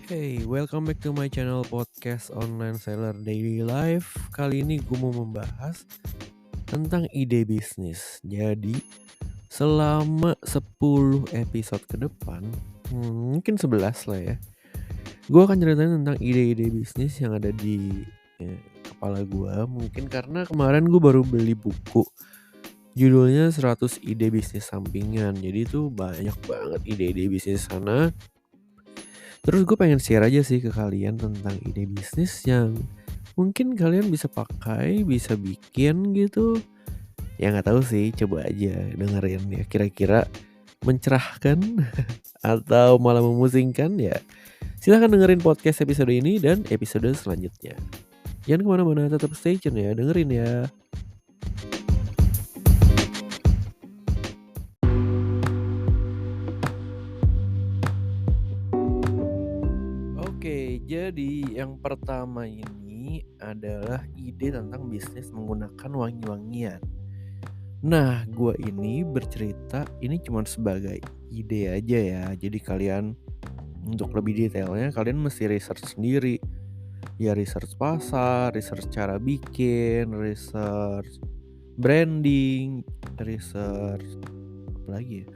Hey, welcome back to my channel podcast Online Seller Daily Life. Kali ini gue mau membahas tentang ide bisnis. Jadi, selama 10 episode ke depan, mungkin 11 lah ya, gue akan ceritain tentang ide-ide bisnis yang ada di kepala gue. Mungkin karena kemarin gue baru beli buku, judulnya 100 ide bisnis sampingan. Jadi itu banyak banget ide-ide bisnis sana. Terus gue pengen share aja sih ke kalian tentang ide bisnis yang mungkin kalian bisa pakai, bisa bikin gitu. Ya nggak tahu sih, coba aja dengerin ya. Kira-kira mencerahkan atau malah memusingkan ya. Silahkan dengerin podcast episode ini dan episode selanjutnya. Jangan kemana-mana, tetap stay tune ya, dengerin ya. Oke, jadi yang pertama ini adalah ide tentang bisnis menggunakan wangi-wangian. Nah, gua ini bercerita ini cuma sebagai ide aja ya. Jadi kalian untuk lebih detailnya kalian mesti research sendiri. Ya research pasar, research cara bikin, research branding, research apa lagi ya?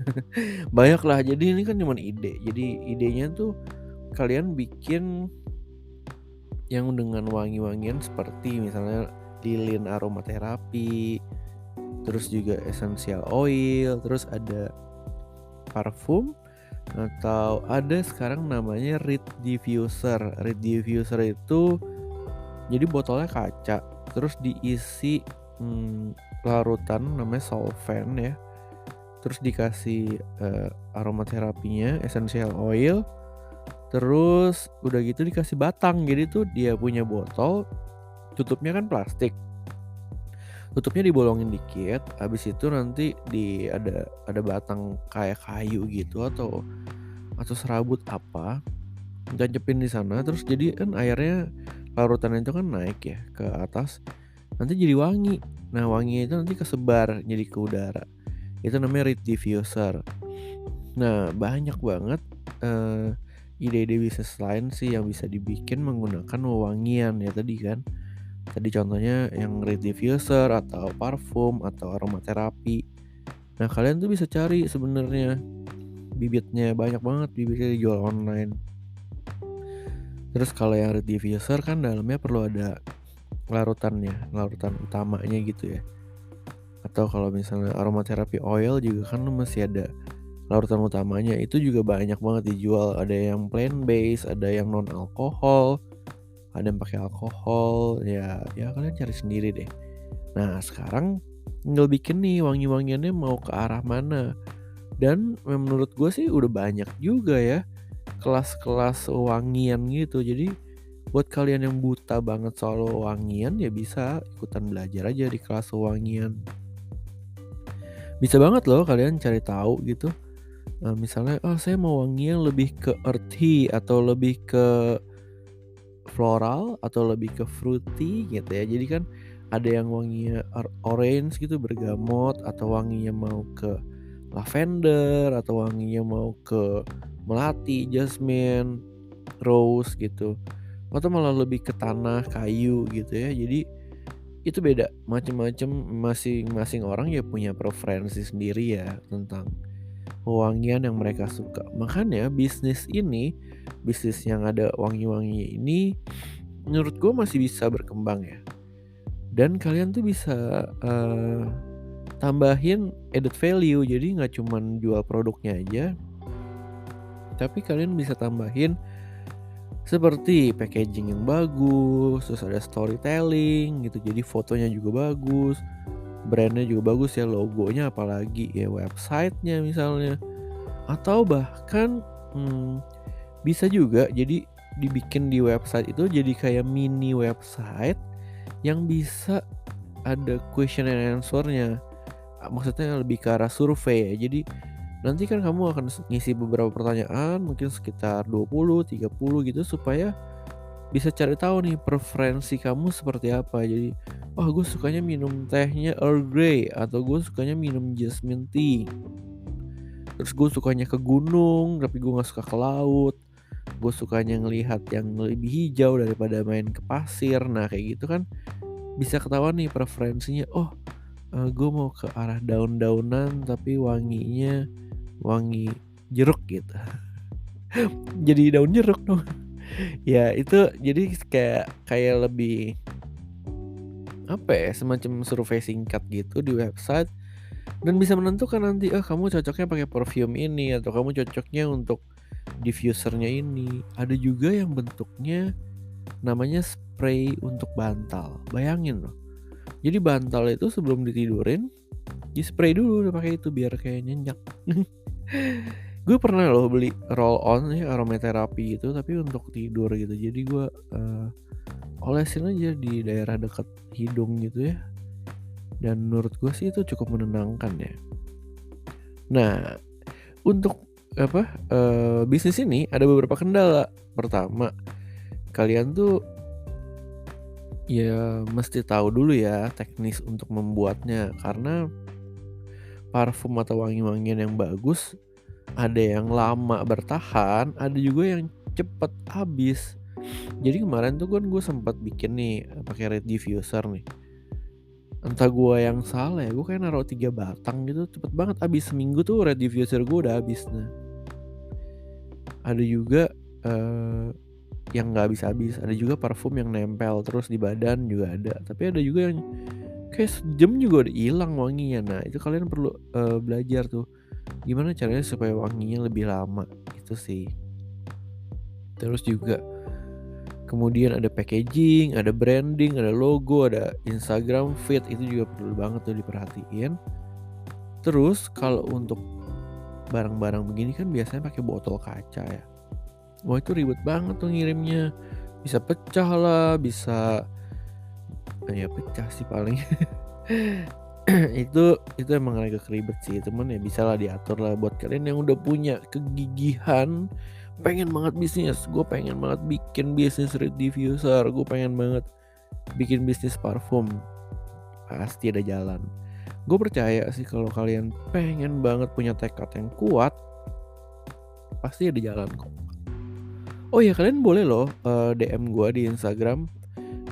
Banyak lah. Jadi ini kan cuma ide. Jadi idenya tuh kalian bikin yang dengan wangi-wangian seperti misalnya lilin aromaterapi, terus juga essential oil, terus ada parfum, atau ada sekarang namanya reed diffuser. Reed diffuser itu jadi botolnya kaca, terus diisi larutan namanya solvent ya, terus dikasih aromaterapinya essential oil, terus udah gitu dikasih batang. Jadi tuh dia punya botol, tutupnya kan plastik, tutupnya dibolongin dikit, habis itu nanti ada batang kayak kayu gitu atau serabut apa, tancepin di sana, terus jadi kan airnya larutan itu kan naik ya ke atas, nanti jadi wangi. Nah wanginya itu nanti kesebar jadi ke udara. Itu namanya reed diffuser. Nah banyak banget ide-ide bisnis lain sih yang bisa dibikin menggunakan wewangian ya tadi kan. Tadi contohnya yang reed diffuser atau parfum atau aromaterapi. Nah, kalian tuh bisa cari sebenarnya bibitnya, banyak banget bibitnya dijual online. Terus kalau yang reed diffuser kan dalamnya perlu ada larutannya, larutan utamanya gitu ya. Atau kalau misalnya aromaterapi oil juga kan masih ada larutan utamanya. Itu juga banyak banget dijual. Ada yang plant based, ada yang non alkohol, ada yang pakai alkohol. Ya kalian cari sendiri deh. Nah sekarang tinggal bikin nih wangi-wangiannya mau ke arah mana. Dan menurut gue sih udah banyak juga ya kelas-kelas wangian gitu. Jadi buat kalian yang buta banget soal wangian ya bisa ikutan belajar aja di kelas wangian. Bisa banget loh kalian cari tahu gitu. Misalnya saya mau wangian lebih ke earthy atau lebih ke floral atau lebih ke fruity gitu ya. Jadi kan ada yang wanginya orange gitu bergamot, atau wanginya mau ke lavender, atau wanginya mau ke melati, jasmine, rose gitu. Atau malah lebih ke tanah, kayu gitu ya. Jadi itu beda macem-macem, masing-masing orang ya punya preferensi sendiri ya tentang wangian yang mereka suka. Makanya bisnis yang ada wangi-wangi ini menurut gue masih bisa berkembang ya. Dan kalian tuh bisa tambahin added value. Jadi nggak cuman jual produknya aja, tapi kalian bisa tambahin seperti packaging yang bagus, terus ada storytelling gitu. Jadi fotonya juga bagus, brandnya juga bagus ya, logonya apalagi ya, websitenya misalnya. Atau bahkan bisa juga jadi dibikin di website itu jadi kayak mini website yang bisa ada question and answer-nya. Maksudnya lebih ke arah survei ya. Jadi nanti kan kamu akan ngisi beberapa pertanyaan, mungkin sekitar 20, 30 gitu, supaya bisa cari tahu nih preferensi kamu seperti apa. Jadi, gue sukanya minum tehnya Earl Grey, atau gue sukanya minum jasmine tea. Terus gue sukanya ke gunung tapi gue nggak suka ke laut. gue sukanya ngelihat yang lebih hijau daripada main ke pasir. Nah kayak gitu kan bisa ketahuan nih preferensinya, oh, gue mau ke arah daun-daunan tapi wanginya wangi jeruk gitu. Jadi daun jeruk dong. Ya itu jadi kayak kayak lebih, apa ya, semacam survei singkat gitu di website dan bisa menentukan nanti, oh kamu cocoknya pakai perfume ini atau kamu cocoknya untuk diffusernya ini. Ada juga yang bentuknya namanya spray untuk bantal. Bayangin loh. Jadi bantal itu sebelum ditidurin, di-spray dulu udah pakai itu biar kayak nyenyak. Gue pernah loh beli roll on ya aromaterapi gitu tapi untuk tidur gitu. Jadi gue olesin aja di daerah dekat hidung gitu ya. Dan menurut gue sih itu cukup menenangkan ya. Nah, untuk apa bisnis ini ada beberapa kendala. Pertama, kalian tuh ya mesti tahu dulu ya teknis untuk membuatnya karena parfum atau wangi-wangian yang bagus ada yang lama bertahan, ada juga yang cepet habis. Jadi kemarin tuh kan gue sempat bikin nih pakai red diffuser nih. Entah gue yang salah ya, gue kayak naruh 3 batang gitu cepet banget habis. Seminggu tuh red diffuser gue udah habis. Nah ada juga yang nggak habis-habis, ada juga parfum yang nempel terus di badan juga ada. Tapi ada juga yang kayak sejam juga udah hilang wanginya. Nah itu kalian perlu belajar tuh gimana caranya supaya wanginya lebih lama, itu sih. Terus juga kemudian ada packaging, ada branding, ada logo, ada Instagram feed, itu juga perlu banget tuh diperhatiin. Terus kalau untuk barang-barang begini kan biasanya pakai botol kaca ya. Wah itu ribet banget tuh ngirimnya. Bisa pecah lah, bisa ya pecah sih paling. itu emang agak ribet sih, cuman ya bisa lah diatur lah buat kalian yang udah punya kegigihan pengen banget bisnis. Gue pengen banget bikin bisnis red diffuser, gue pengen banget bikin bisnis parfum, pasti ada jalan. Gue percaya sih kalau kalian pengen banget punya tekad yang kuat, pasti ada jalan kok. Oh ya kalian boleh loh DM gue di Instagram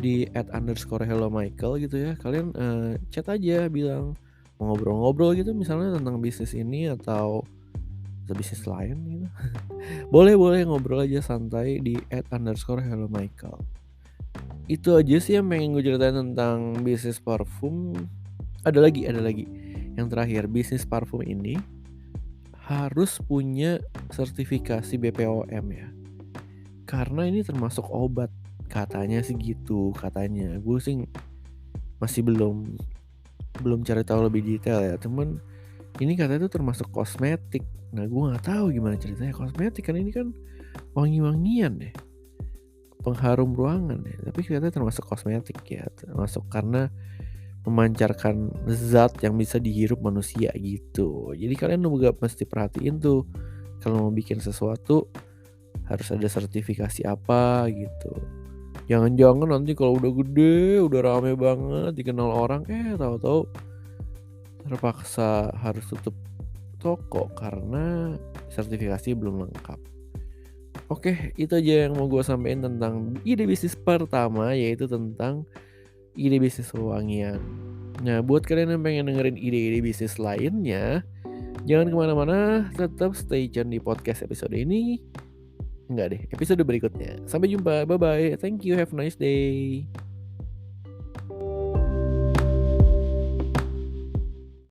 di @_hellomichael gitu ya. Kalian chat aja bilang mau ngobrol-ngobrol gitu misalnya tentang bisnis ini atau bisnis lain gitu. Boleh ngobrol aja santai di @_hellomichael. Itu aja sih yang pengen gue ceritain tentang bisnis parfum. Ada lagi. Yang terakhir, bisnis parfum ini harus punya sertifikasi BPOM ya. Karena ini termasuk obat. Katanya sih gitu, katanya. Gue sih masih belum cari tahu lebih detail ya. Temen ini katanya itu termasuk kosmetik. Nah gue nggak tahu gimana ceritanya kosmetik kan ini kan wangi-wangian deh, pengharum ruangan ya. Tapi katanya termasuk kosmetik ya, termasuk karena memancarkan zat yang bisa dihirup manusia gitu. Jadi kalian juga mesti perhatiin tuh kalau mau bikin sesuatu harus ada sertifikasi apa gitu. Jangan-jangan nanti kalau udah gede, udah rame banget, dikenal orang, tahu-tahu terpaksa harus tutup toko karena sertifikasi belum lengkap. Oke, itu aja yang mau gue sampaikan tentang ide bisnis pertama, yaitu tentang ide bisnis wewangian. Nah, buat kalian yang pengen dengerin ide-ide bisnis lainnya, jangan kemana-mana, tetap stay tune di podcast episode ini. Enggak deh, episode berikutnya. Sampai jumpa, bye-bye, thank you, have a nice day.